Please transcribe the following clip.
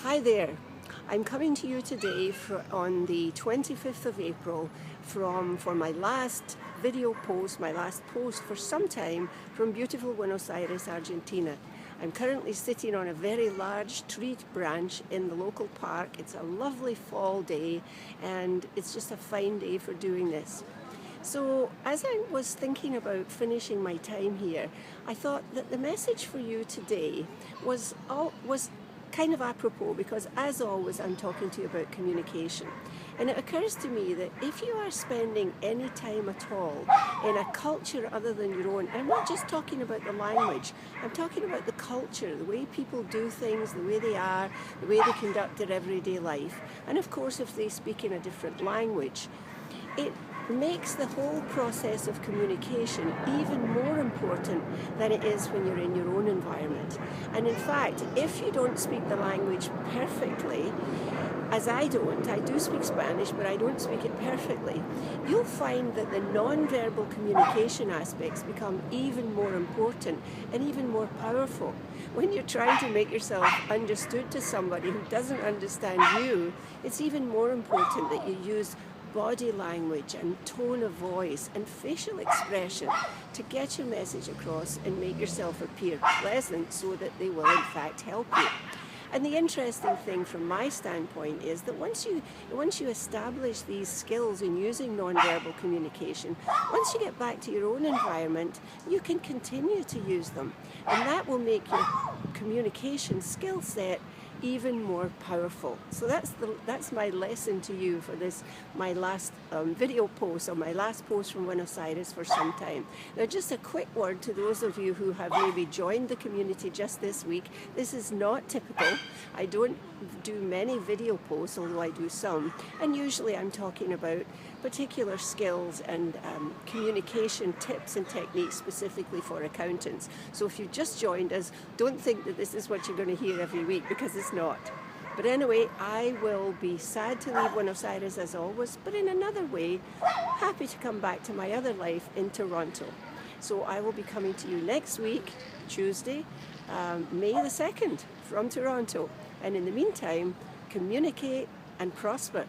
Hi there. I'm coming to you today on the 25th of April for my last video post, my last post for some time from beautiful Buenos Aires, Argentina. I'm currently sitting on a very large tree branch in the local park. It's a lovely fall day and it's just a fine day for doing this. So as I was thinking about finishing my time here, I thought that the message for you today was kind of apropos, because as always I'm talking to you about communication. And it occurs to me that if you are spending any time at all in a culture other than your own, and I'm not just talking about the language, I'm talking about the culture, the way people do things, the way they are, the way they conduct their everyday life, and of course if they speak in a different language, it makes the whole process of communication even more important than it is when you're in your own environment. And in fact, if you don't speak the language perfectly, as I do speak Spanish, but I don't speak it perfectly, you'll find that the non-verbal communication aspects become even more important and even more powerful. When you're trying to make yourself understood to somebody who doesn't understand you, it's even more important that you use body language and tone of voice and facial expression to get your message across and make yourself appear pleasant so that they will in fact help you. And the interesting thing from my standpoint is that once you establish these skills in using non-verbal communication, once you get back to your own environment, you can continue to use them. And that will make your communication skill set even more powerful. So that's my lesson to you for this, my last video post, or my last post from Buenos Aires for some time. Now just a quick word to those of you who have maybe joined the community just this week. This is not typical. I don't do many video posts, although I do some, and usually I'm talking about particular skills and communication tips and techniques specifically for accountants. So if you've just joined us, don't think that this is what you're going to hear every week, because it's not. But anyway, I will be sad to leave Buenos Aires as always, but in another way, happy to come back to my other life in Toronto. So I will be coming to you next week, Tuesday, May the 2nd, from Toronto. And in the meantime, communicate and prosper.